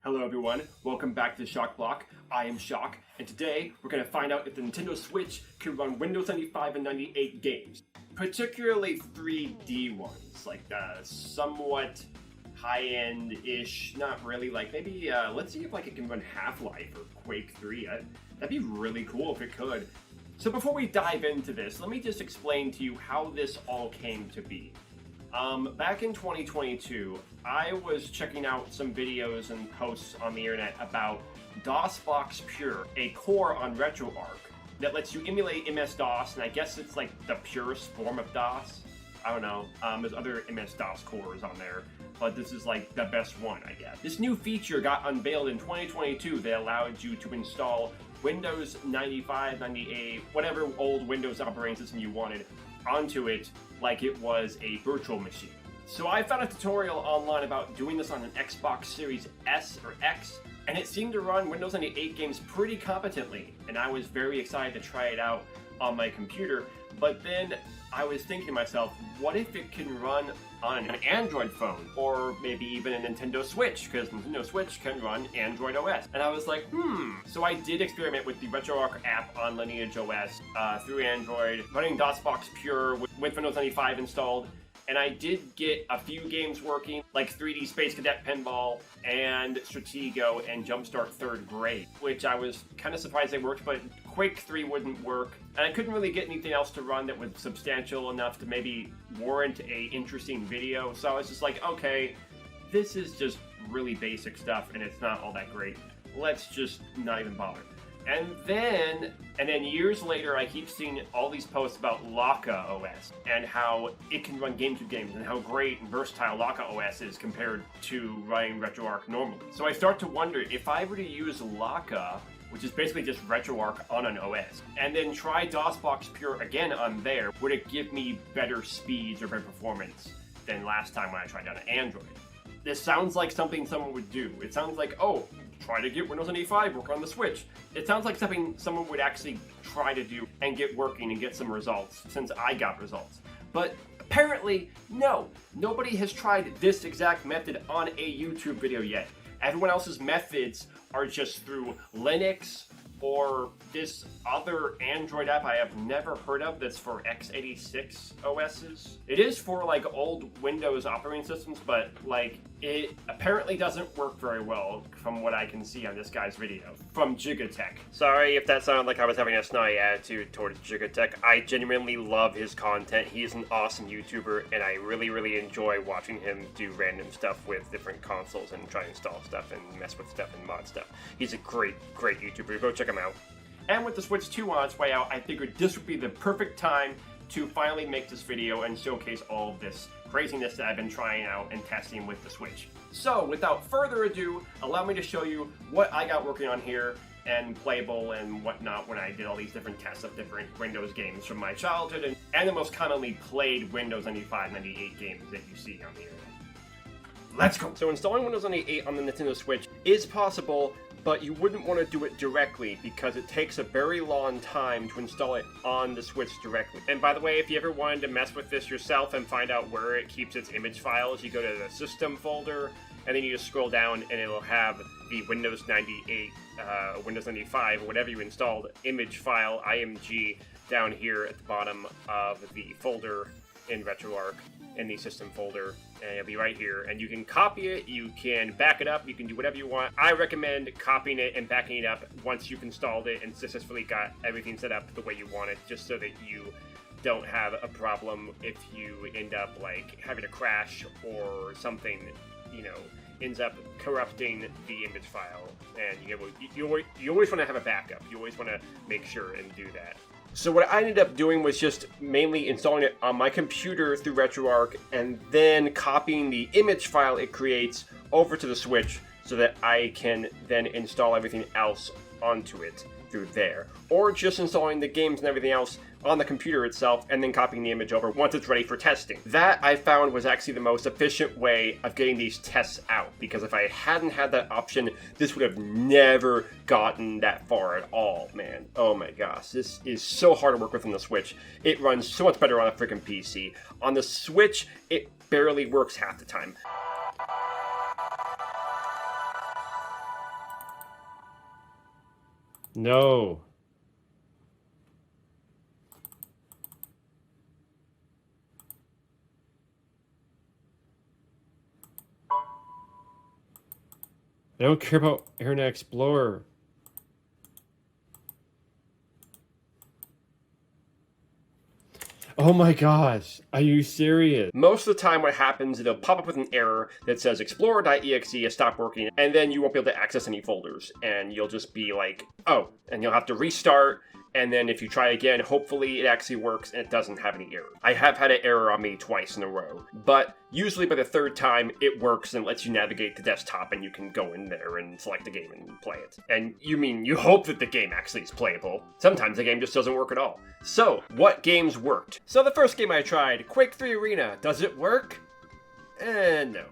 Hello everyone, welcome back to Shock Block. I am Shock, and today we're going to find out if the Nintendo Switch can run Windows 95 and 98 games. Particularly 3D ones, like somewhat high-end-ish, not really, like maybe, let's see if it can run Half-Life or Quake 3. That'd be really cool if it could. So before we dive into this, let me just explain to you how this all came to be. Back in 2022, I was checking out some videos and posts on the internet about DOSBox Pure, a core on RetroArch that lets you emulate MS-DOS, and I guess it's like the purest form of DOS. I don't know, there's other MS-DOS cores on there, but this is like the best one, I guess. This new feature got unveiled in 2022 that allowed you to install Windows 95, 98, whatever old Windows operating system you wanted onto it like it was a virtual machine. So I found a tutorial online about doing this on an Xbox Series S or X, and it seemed to run Windows 98 games pretty competently, and I was very excited to try it out on my computer. But then I was thinking to myself, what if it can run on an Android phone, or maybe even a Nintendo Switch, because Nintendo Switch can run Android OS. And I was like, So I did experiment with the RetroArch app on Lineage OS through Android, running DOSBox Pure with Windows 95 installed. And I did get a few games working, like 3D Space Cadet Pinball and Stratego and Jumpstart Third Grade, which I was kind of surprised they worked, but Quake 3 wouldn't work. And I couldn't really get anything else to run that was substantial enough to maybe warrant a interesting video. So I was just like, okay, this is just really basic stuff and it's not all that great. Let's just not even bother. And then years later, I keep seeing all these posts about Laka OS and how it can run GameCube games and how great and versatile Laka OS is compared to running RetroArch normally. So I start to wonder, if I were to use Laka, which is basically just RetroArch on an OS, and then try DOSBox Pure again on there, would it give me better speeds or better performance than last time when I tried it on an Android? This sounds like something someone would do. It sounds like, oh, try to get Windows 95 work on the Switch. It sounds like something someone would actually try to do and get working and get some results, since I got results. But apparently, no. Nobody has tried this exact method on a YouTube video yet. Everyone else's methods are just through Linux or this other Android app I have never heard of that's for x86 OSs. It is for like old Windows operating systems, but like it apparently doesn't work very well from what I can see on this guy's video. From Gigatech. Sorry if that sounded like I was having a snotty attitude towards Gigatech. I genuinely love his content. He's an awesome YouTuber, and I really enjoy watching him do random stuff with different consoles and try to install stuff and mess with stuff and mod stuff. He's a great YouTuber. Go check him out. And with the Switch 2 on its way out, I figured this would be the perfect time to finally make this video and showcase all of this craziness that I've been trying out and testing with the Switch. So without further ado, allow me to show you what I got working on here and playable and whatnot when I did all these different tests of different Windows games from my childhood and the most commonly played Windows 95, 98 games that you see on the internet. Let's go! So installing Windows 98 on the Nintendo Switch is possible, but you wouldn't want to do it directly because it takes a very long time to install it on the Switch directly. And by the way, if you ever wanted to mess with this yourself and find out where it keeps its image files, you go to the System folder, and then you just scroll down and it'll have the Windows 98, Windows 95, whatever you installed, image file, IMG, down here at the bottom of the folder in RetroArch, in the System folder, and it'll be right here. And you can copy it, you can back it up, you can do whatever you want. I recommend copying it and backing it up once you've installed it and successfully got everything set up the way you want it, just so that you don't have a problem if you end up like having a crash or something, ends up corrupting the image file. And you always want to have a backup. You always want to make sure and do that. So what I ended up doing was just mainly installing it on my computer through RetroArch and then copying the image file it creates over to the Switch so that I can then install everything else onto it through there. Or just installing the games and everything else on the computer itself and then copying the image over once it's ready for testing. That I found was actually the most efficient way of getting these tests out, because if I hadn't had that option, this would have never gotten that far at all, man. Oh my gosh, this is so hard to work with on the Switch. It runs so much better on a freaking PC. On the Switch, it barely works half the time. No. I don't care about Internet Explorer. Oh my gosh, are you serious? Most of the time what happens, it'll pop up with an error that says explorer.exe has stopped working, and then you won't be able to access any folders, and you'll just be like, oh, and you'll have to restart, and then if you try again, hopefully it actually works and it doesn't have any error. I have had an error on me twice in a row, but usually by the third time it works and lets you navigate the desktop and you can go in there and select the game and play it. And you hope that the game actually is playable. Sometimes the game just doesn't work at all. So, what games worked? So the first game I tried, Quake 3 Arena, does it work? No.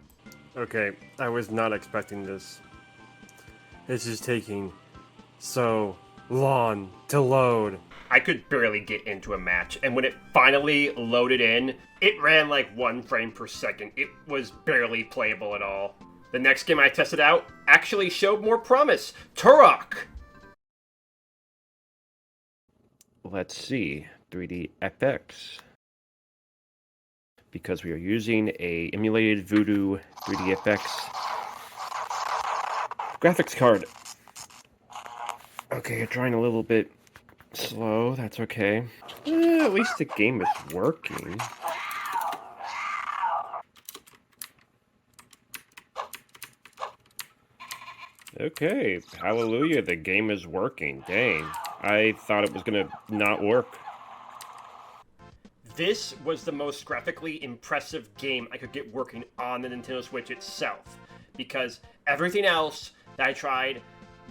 Okay, I was not expecting this. This is taking so long to load. I could barely get into a match, and when it finally loaded in, it ran like 1 frame per second. It was barely playable at all. The next game I tested out actually showed more promise. Turok! Let's see, 3D FX. Because we are using a emulated Voodoo 3D FX graphics card. Okay, you're trying a little bit slow, that's okay. At least the game is working. Okay, hallelujah, the game is working. Dang, I thought it was gonna not work. This was the most graphically impressive game I could get working on the Nintendo Switch itself, because everything else that I tried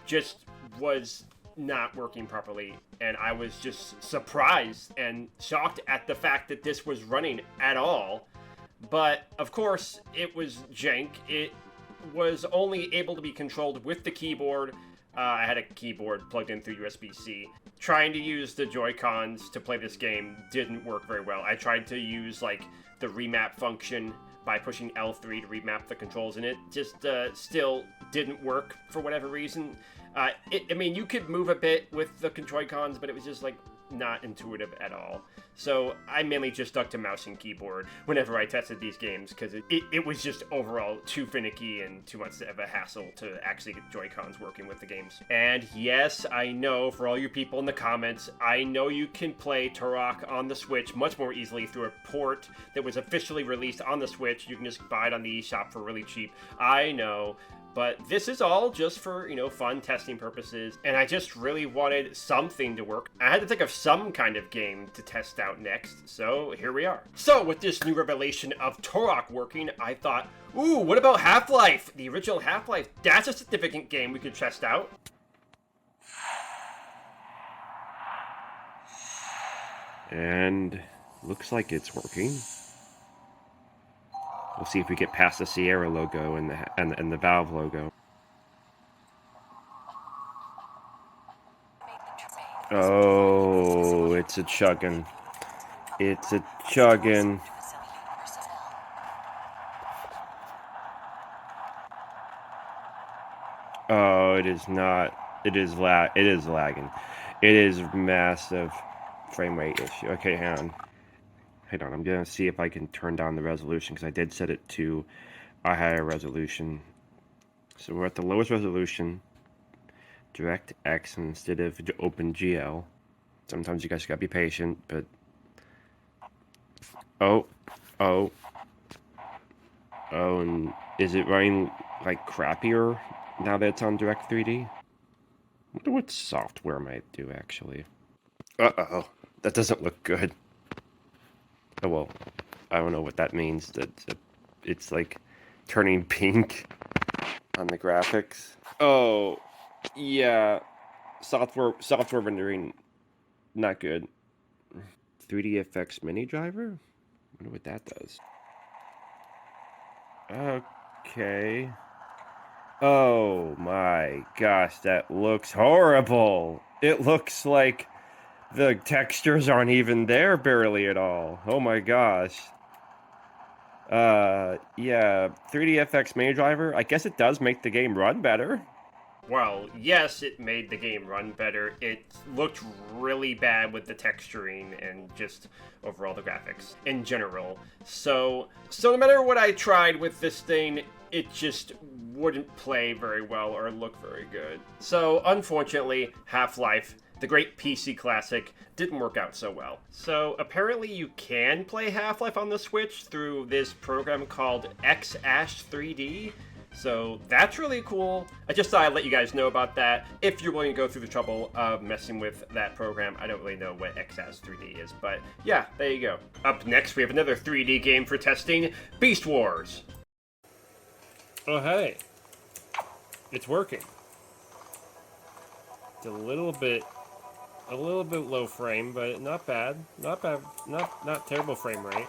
just was not working properly, and I was just surprised and shocked at the fact that this was running at all. But of course, it was jank. It was only able to be controlled with the keyboard. I had a keyboard plugged in through USB-C. Trying to use the Joy-Cons to play this game didn't work very well. I tried to use like the remap function by pushing L3 to remap the controls, and it just still didn't work for whatever reason. I mean, you could move a bit with the Joy-Cons, but it was just like not intuitive at all. So I mainly just stuck to mouse and keyboard whenever I tested these games, because it was just overall too finicky and too much of a hassle to actually get Joy-Cons working with the games. And yes, I know, for all you people in the comments, I know you can play Turok on the Switch much more easily through a port that was officially released on the Switch. You can just buy it on the eShop for really cheap. I know. But this is all just for, fun testing purposes, and I just really wanted something to work. I had to think of some kind of game to test out next, so here we are. So with this new revelation of Turok working, I thought, ooh, what about Half-Life? The original Half-Life, that's a significant game we could test out. And looks like it's working. We'll see if we get past the Sierra logo and the Valve logo. Oh, it's a chuggin'. It's a chuggin'. Oh, it is not. It is lagging. It is massive frame rate issue. Okay, hang on. I'm gonna see if I can turn down the resolution, because I did set it to a higher resolution. So we're at the lowest resolution, DirectX instead of OpenGL. Sometimes you guys gotta be patient, but oh, and is it running like crappier now that it's on Direct 3D? I wonder what software might do actually. Uh-oh, that doesn't look good. Oh, well, I don't know what that means. It's like turning pink on the graphics. Oh, yeah. Software rendering, not good. 3dFX mini driver? I wonder what that does. Okay. Oh my gosh, that looks horrible. It looks like the textures aren't even there barely at all. Oh my gosh. Yeah, 3dFX mini driver. I guess it does make the game run better. Well, yes, it made the game run better. It looked really bad with the texturing and just overall the graphics in general. So no matter what I tried with this thing, it just wouldn't play very well or look very good. So unfortunately, Half-Life, the great PC classic, didn't work out so well. So apparently you can play Half-Life on the Switch through this program called X-Ash 3D. So that's really cool. I just thought I'd let you guys know about that. If you're willing to go through the trouble of messing with that program, I don't really know what X-Ash 3D is, but yeah, there you go. Up next, we have another 3D game for testing, Beast Wars. Oh, hey. It's working. It's a little bit low frame, but not bad. Not bad. Not terrible frame rate.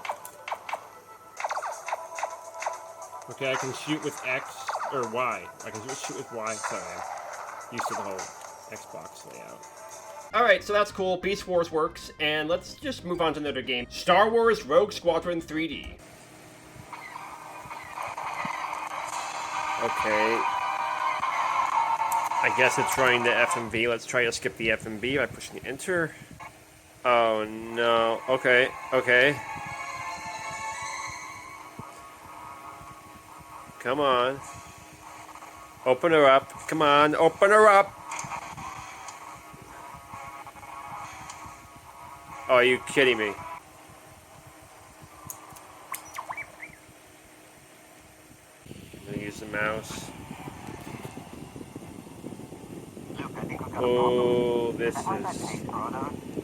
Okay, I can shoot with X or Y. I can shoot with Y. Sorry, I'm used to the whole Xbox layout. Alright, so that's cool. Beast Wars works, and let's just move on to another game. Star Wars Rogue Squadron 3D. Okay. I guess it's trying the FMV. Let's try to skip the FMV by pushing enter. Oh no. Okay, okay. Come on. Open her up. Come on, open her up. Oh, are you kidding me? I'm gonna use the mouse. Oh, this is...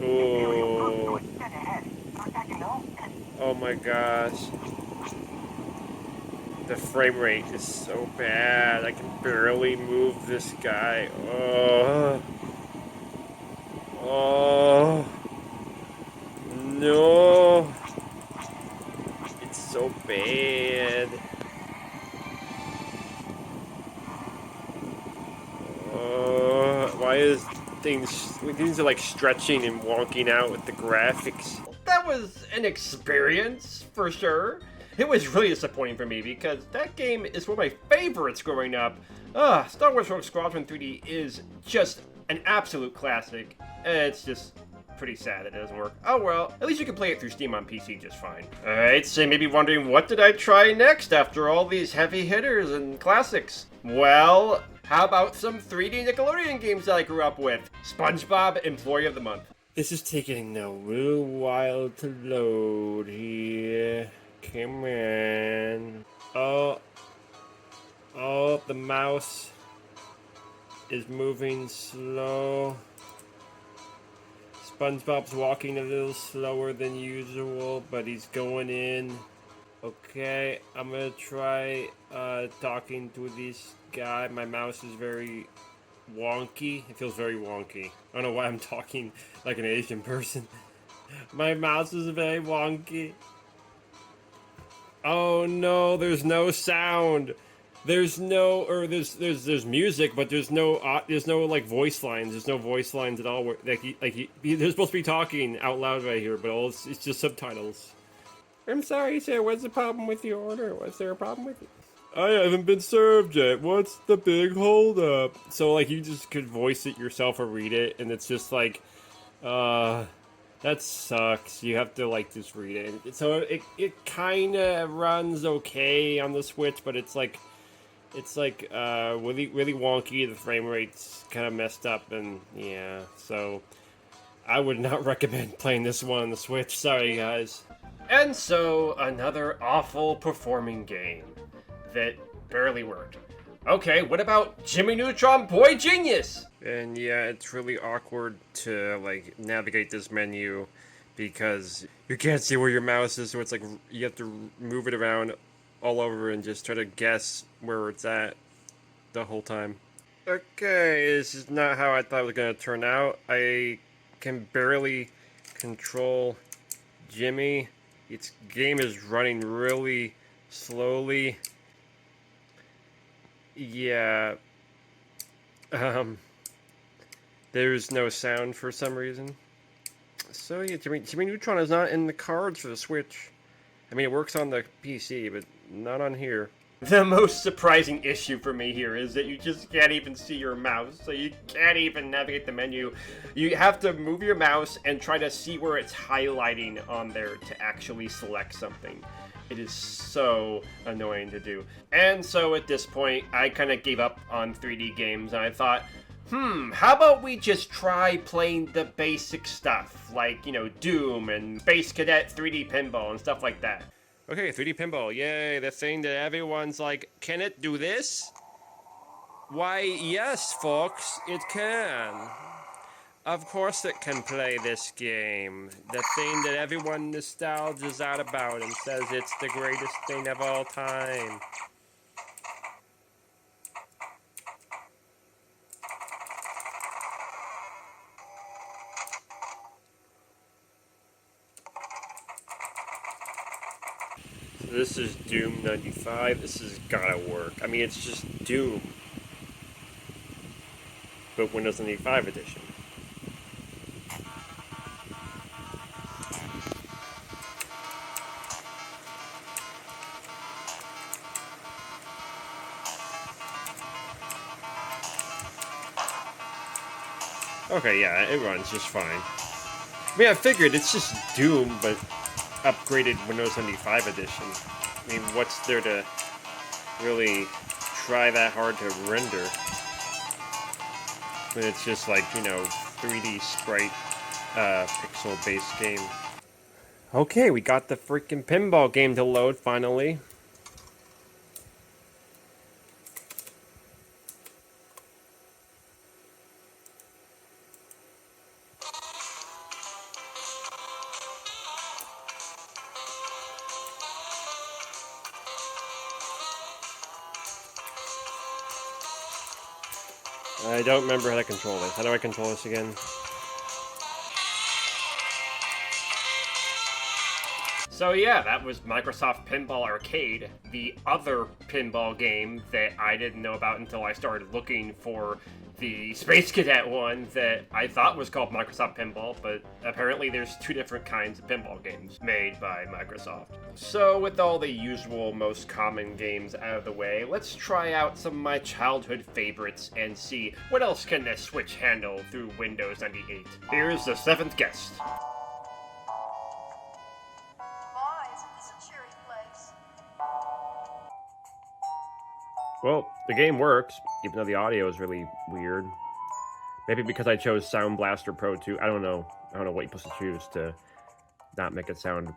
Oh. Oh my gosh. The frame rate is so bad. I can barely move this guy. Oh. Oh. No. It's so bad. Why is things are like stretching and wonking out with the graphics? That was an experience, for sure. It was really disappointing for me because that game is one of my favorites growing up. Star Wars Rogue Squadron 3D is just an absolute classic. It's just pretty sad that it doesn't work. Oh well, at least you can play it through Steam on PC just fine. Alright, so you may be wondering, what did I try next after all these heavy hitters and classics? Well, how about some 3D Nickelodeon games that I grew up with? SpongeBob Employee of the Month. This is taking a little while to load here. Come on. Oh, the mouse is moving slow. SpongeBob's walking a little slower than usual, but he's going in. Okay, I'm gonna try talking to this guy. My mouse is very wonky. It feels very wonky. I don't know why I'm talking like an Asian person. My mouse is very wonky. Oh no, there's no sound. There's there's music, but there's no like voice lines. There's no voice lines at all. They're supposed to be talking out loud right here, but it's just subtitles. I'm sorry, sir. What's the problem with your order? Was there a problem with it? I haven't been served yet. What's the big holdup? So like you just could voice it yourself or read it, and it's just like, that sucks. You have to like just read it. So it kind of runs okay on the Switch, but it's like really wonky. The frame rate's kind of messed up, and yeah. So I would not recommend playing this one on the Switch. Sorry, guys. And so, another awful performing game that barely worked. Okay, what about Jimmy Neutron Boy Genius? And yeah, it's really awkward to like navigate this menu because you can't see where your mouse is, so it's like you have to move it around all over and just try to guess where it's at the whole time. Okay, this is not how I thought it was gonna turn out. I can barely control Jimmy. Its game is running really slowly. Yeah. There's no sound for some reason. So yeah, Jimmy Neutron is not in the cards for the Switch. I mean, it works on the PC, but not on here. The most surprising issue for me here is that you just can't even see your mouse, so you can't even navigate the menu. You have to move your mouse and try to see where it's highlighting on there to actually select something. It is so annoying to do. And so at this point, I kind of gave up on 3D games, and I thought, how about we just try playing the basic stuff, like, you know, Doom and Space Cadet 3D Pinball and stuff like that. Okay, 3D Pinball, yay, the thing that everyone's like, can it do this? Why, yes, folks, it can. Of course it can play this game. The thing that everyone nostalgia's out about and says it's the greatest thing of all time. This is Doom 95. This has gotta work. I mean, it's just Doom, but Windows 95 edition. Okay, yeah, it runs just fine. I mean, I figured it's just Doom, but upgraded Windows 95 edition. I mean, what's there to really try that hard to render? When it's just like, you know, 3D sprite, pixel-based game. Okay, we got the freaking pinball game to load, finally. I don't remember how to control this. How do I control this again? So yeah, that was Microsoft Pinball Arcade, the other pinball game that I didn't know about until I started looking for the Space Cadet one that I thought was called Microsoft Pinball, but apparently there's two different kinds of pinball games made by Microsoft. So with all the usual, most common games out of the way, let's try out some of my childhood favorites and see what else can this Switch handle through Windows 98. Here's the seventh guest. Well, the game works, even though the audio is really weird. Maybe because I chose Sound Blaster Pro 2. I don't know. I don't know what you're supposed to choose to not make it sound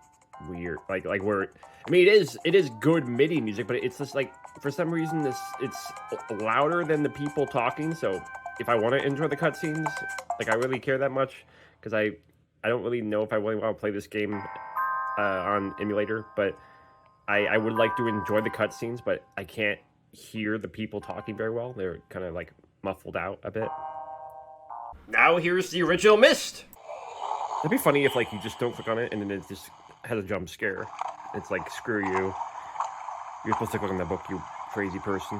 weird. Like where, I mean, it is good MIDI music, but it's just like, for some reason, it's louder than the people talking. So if I want to enjoy the cutscenes, like I really care that much, because I don't really know if I really want to play this game on emulator, but I would like to enjoy the cutscenes, but I can't hear the people talking very well. They're kind of like muffled out a bit. Now here's the original Myst! It'd be funny if like you just don't click on it and then it just has a jump scare. It's like, screw you. You're supposed to click on the book, you crazy person.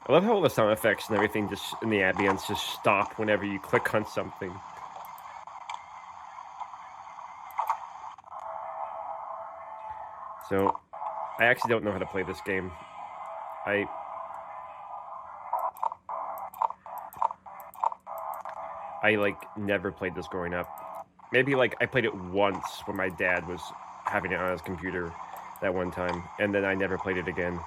I love how all the sound effects and everything just in the ambience just stop whenever you click on something. So, I actually don't know how to play this game. I like never played this growing up. Maybe like I played it once when my dad was having it on his computer that one time, and then I never played it again.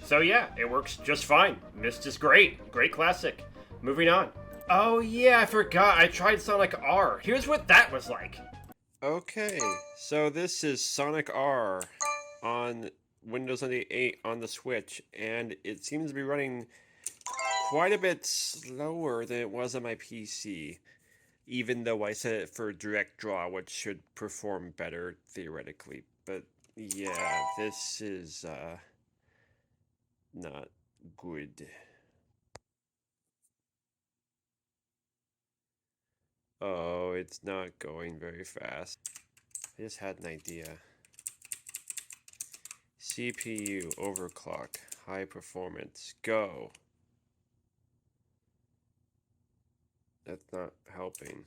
So yeah, it works just fine. Myst is great. Great classic. Moving on. Oh yeah, I forgot. I tried Sonic R. Here's what that was like. Okay, so this is Sonic R on Windows 98 on the Switch, and it seems to be running quite a bit slower than it was on my PC, even though I set it for Direct Draw, which should perform better theoretically. But yeah, this is not good. Oh, it's not going very fast. I just had an idea. CPU overclock, high performance, go. That's not helping.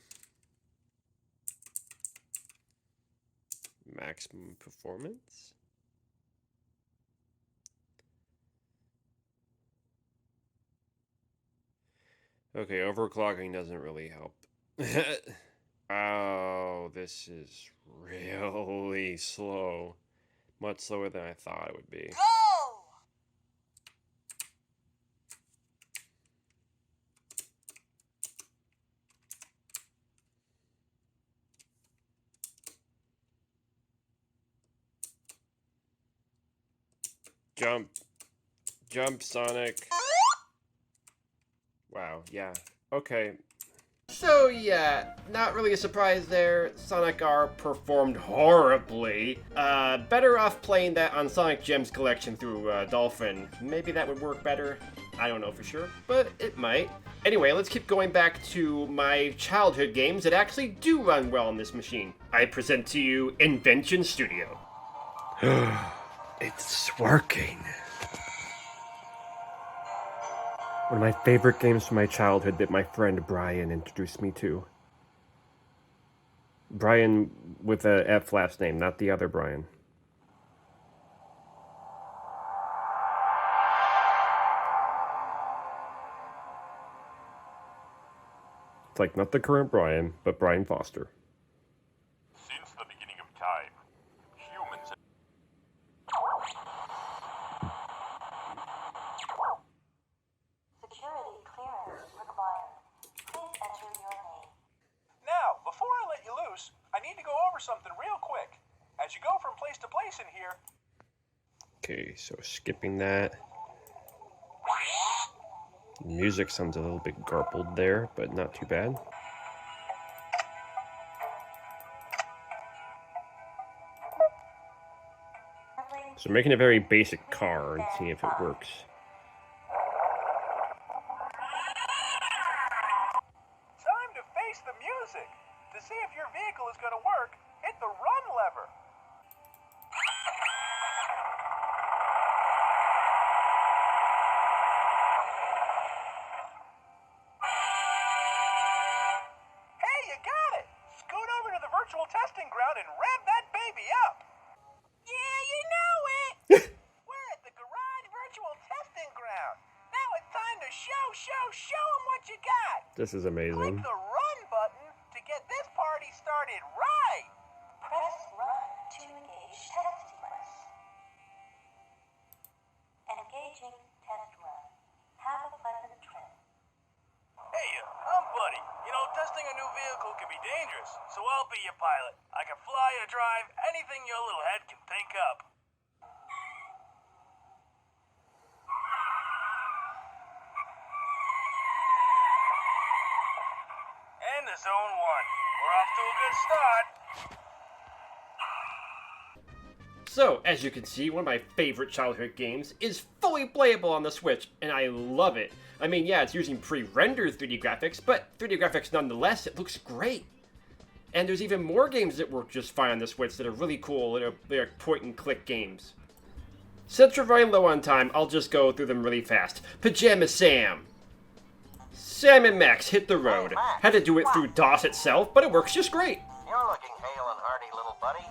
maximum performance. Okay, overclocking doesn't really help. Oh, this is really slow. Much slower than I thought it would be. Go! Jump. Jump, Sonic. Wow, yeah. Okay. So yeah, not really a surprise there. Sonic R performed horribly. Better off playing that on Sonic Gems Collection through Dolphin. Maybe that would work better. I don't know for sure, but it might. Anyway, let's keep going back to my childhood games that actually do run well on this machine. I present to you Invention Studio. It's working. One of my favorite games from my childhood that my friend Brian introduced me to. Brian with a F last name, not the other Brian. It's like not the current Brian, but Brian Foster. Since the beginning of time, humans have... Security clearance required. Please enter your name. Now, before I let you loose, I need to go over something real quick. As you go from place to place in here... Okay, so skipping that. Music sounds a little bit garbled there, but not too bad. So making a very basic car and seeing if it works. Time to face the music. To see if your vehicle is going to work, hit the run lever. Hey, you got it! Scoot over to the virtual testing ground and rev that baby up. Yeah, you know it! We're at the Garage Virtual Testing Ground. Now it's time to show them what you got. This is Click amazing. the run button to get this party started right. Press run to engage test sequence. Engaging test run. Have a pleasant trip. Hey, I'm Buddy. You know, testing a new vehicle can be dangerous, so I'll be your pilot. I can fly or drive anything your little head can think up. And the zone one. We're off to a good start. So, as you can see, one of my favorite childhood games is fully playable on the Switch, and I love it. I mean, yeah, it's using pre-rendered 3D graphics, but 3D graphics nonetheless, it looks great. And there's even more games that work just fine on the Switch that are really cool, they're point-and-click games. Since we're running low on time, I'll just go through them really fast. Pajama Sam. Sam and Max hit the road. Had to do it through DOS itself, but it works just great. You're looking hale and hearty, little buddy.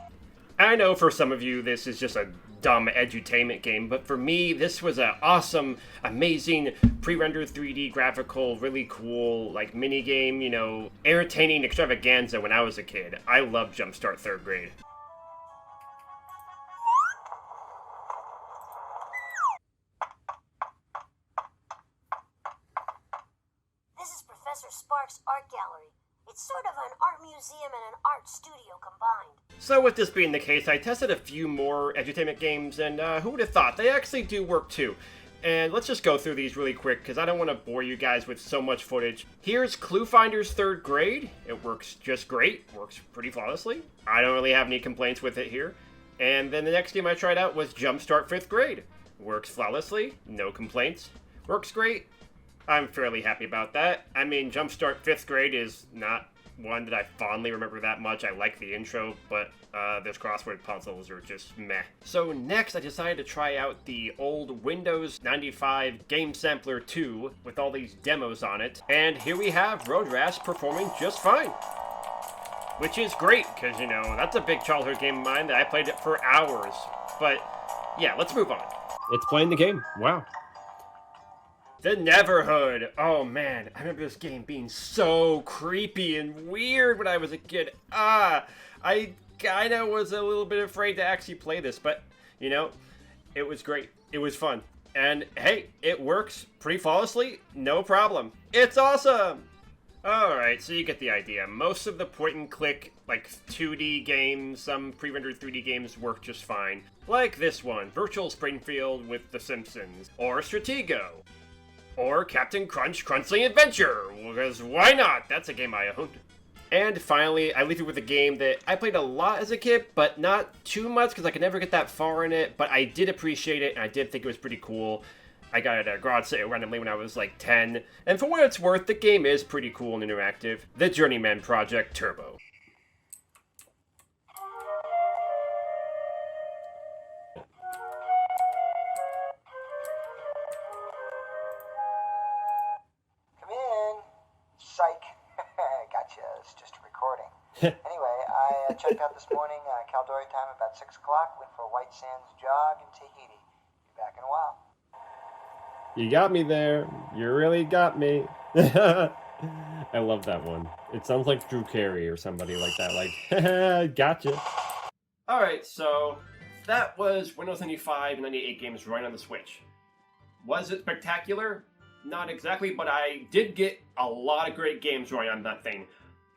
I know for some of you this is just a dumb edutainment game, but for me this was an awesome, amazing, pre-rendered 3D graphical, really cool, like mini game, you know, entertaining extravaganza when I was a kid. I loved Jumpstart Third Grade. This is Professor Sparks' art gallery. It's sort of an art museum and an art studio combined. So with this being the case, I tested a few more edutainment games, and who would have thought, they actually do work too. And let's just go through these really quick, because I don't want to bore you guys with so much footage. Here's Clue Finders Third Grade. It works just great, works pretty flawlessly. I don't really have any complaints with it here. And then the next game I tried out was Jumpstart Fifth Grade. Works flawlessly, no complaints. Works great. I'm fairly happy about that. I mean, Jumpstart 5th Grade is not one that I fondly remember that much. I like the intro, but those crossword puzzles are just meh. So next, I decided to try out the old Windows 95 Game Sampler 2 with all these demos on it. And here we have Road Rash performing just fine. which is great, because, you know, that's a big childhood game of mine that I played it for hours. But, yeah, let's move on. It's playing the game. Wow. The Neverhood. Oh, man, I remember this game being so creepy and weird when I was a kid. I kind of was a little bit afraid to actually play this, but, you know, it was great. It was fun. And, hey, it works pretty flawlessly. No problem. It's awesome! Alright, so you get the idea. Most of the point-and-click, like, 2D games, some pre-rendered 3D games work just fine. Like this one, Virtual Springfield with The Simpsons. Or Stratego. Or Captain Crunch Crunchling Adventure, because why not? That's a game I owned. And finally, I leave you with a game that I played a lot as a kid, but not too much because I could never get that far in it, but I did appreciate it and I did think it was pretty cool. I got it at a garage sale randomly when I was like 10, and for what it's worth, the game is pretty cool and interactive. The Journeyman Project Turbo. Come in. Psych. Gotcha. It's just a recording. Anyway, I checked out this morning, Caldori time about 6 o'clock. Went for a White Sands jog in Tahiti. Be back in a while. You got me there. You really got me. I love that one. It sounds like Drew Carey or somebody like that. Like, gotcha. Alright, so that was Windows 95 and 98 games running on the Switch. Was it spectacular? Not exactly, but I did get a lot of great games running on that thing.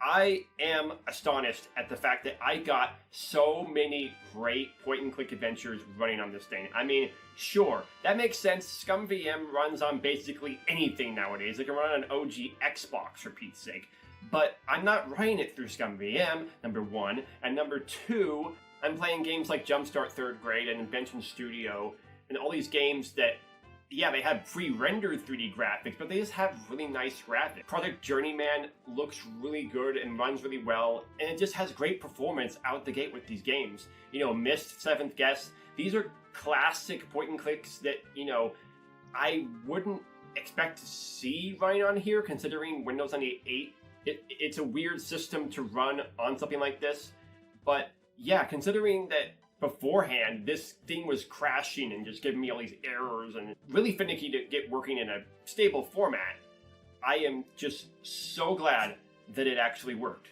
I am astonished at the fact that I got so many great point-and-click adventures running on this thing. I mean, sure, that makes sense. ScumVM runs on basically anything nowadays. It can run on an OG Xbox, for Pete's sake. But I'm not running it through ScumVM, number one. And number two, I'm playing games like Jumpstart Third Grade and Invention Studio, and all these games that, yeah, they have pre-rendered 3D graphics, but they just have really nice graphics. Project Journeyman looks really good and runs really well, and it just has great performance out the gate with these games. You know, Myst, Seventh Guest, these are classic point-and-clicks that, you know, I wouldn't expect to see running on here, considering Windows 98. It's a weird system to run on something like this, but yeah, considering that beforehand, this thing was crashing and just giving me all these errors and really finicky to get working in a stable format. I am just so glad that it actually worked,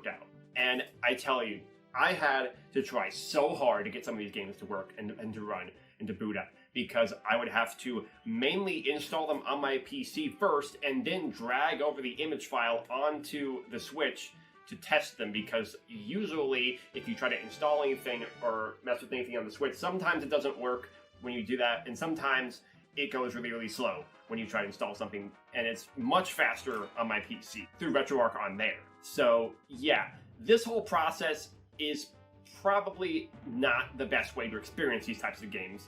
out. And I tell you, I had to try so hard to get some of these games to work and to run and to boot up, because I would have to mainly install them on my PC first and then drag over the image file onto the Switch to test them, because usually if you try to install anything or mess with anything on the Switch, sometimes it doesn't work when you do that, and sometimes it goes really, really slow when you try to install something, and it's much faster on my PC through RetroArch on there. So yeah, this whole process is probably not the best way to experience these types of games.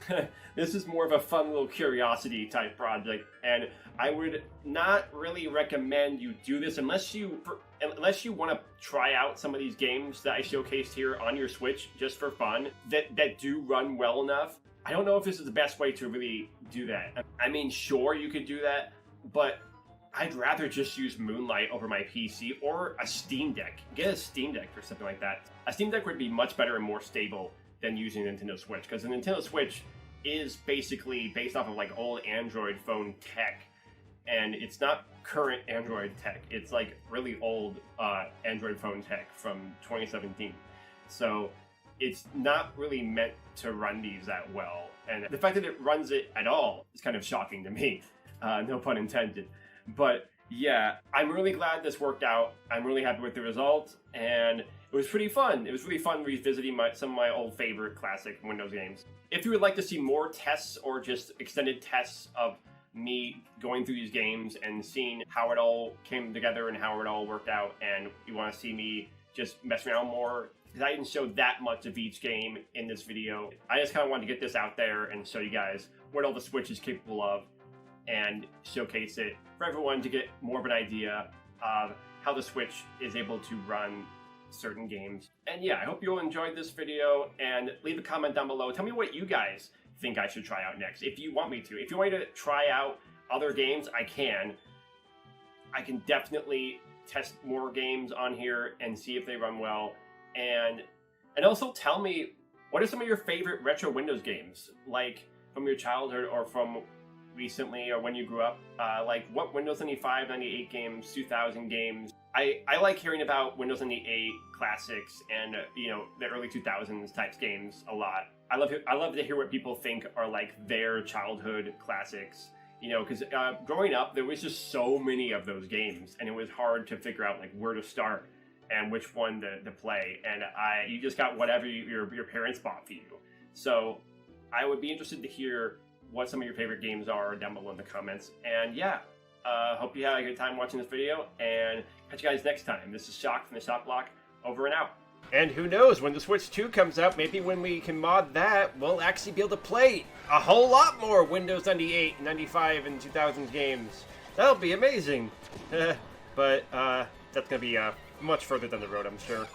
This is more of a fun little curiosity type project, and I would not really recommend you do this unless you want to try out some of these games that I showcased here on your Switch just for fun, that do run well enough. I don't know if this is the best way to really do that. I mean, sure, you could do that, but I'd rather just use Moonlight over my PC or a Steam Deck. Get a Steam Deck or something like that. A Steam Deck would be much better and more stable than using a Nintendo Switch, because the Nintendo Switch is basically based off of like old Android phone tech, and it's not current Android tech. It's like really old Android phone tech from 2017. So it's not really meant to run these that well, and the fact that it runs it at all is kind of shocking to me. No pun intended. But yeah, I'm really glad this worked out. I'm really happy with the result, and it was pretty fun. It was really fun revisiting some of my old favorite classic Windows games. If you would like to see more tests or just extended tests of me going through these games and seeing how it all came together and how it all worked out, and you want to see me just mess around more, because I didn't show that much of each game in this video. I just kind of wanted to get this out there and show you guys what all the Switch is capable of, and showcase it for everyone to get more of an idea of how the Switch is able to run certain games. And yeah, I hope you all enjoyed this video, and leave a comment down below. Tell me what you guys think I should try out next, if you want me to. If you want me to try out other games, I can definitely test more games on here and see if they run well, and also tell me what are some of your favorite retro Windows games, like from your childhood or from recently or when you grew up. Like what Windows 95, 98 games, 2000 games. I like hearing about Windows 98 classics and the early 2000s types games a lot. I love to hear what people think are like their childhood classics. Because growing up, there was just so many of those games, and it was hard to figure out like where to start and which one to play. And you just got whatever your parents bought for you. So I would be interested to hear what some of your favorite games are down below in the comments. And yeah, hope you had a good time watching this video, and catch you guys next time. This is Shock from the Shock Block, over and out. And who knows, when the Switch 2 comes out, maybe when we can mod that, we'll actually be able to play a whole lot more Windows 98, 95, and 2000 games. That'll be amazing. But that's going to be much further down the road, I'm sure.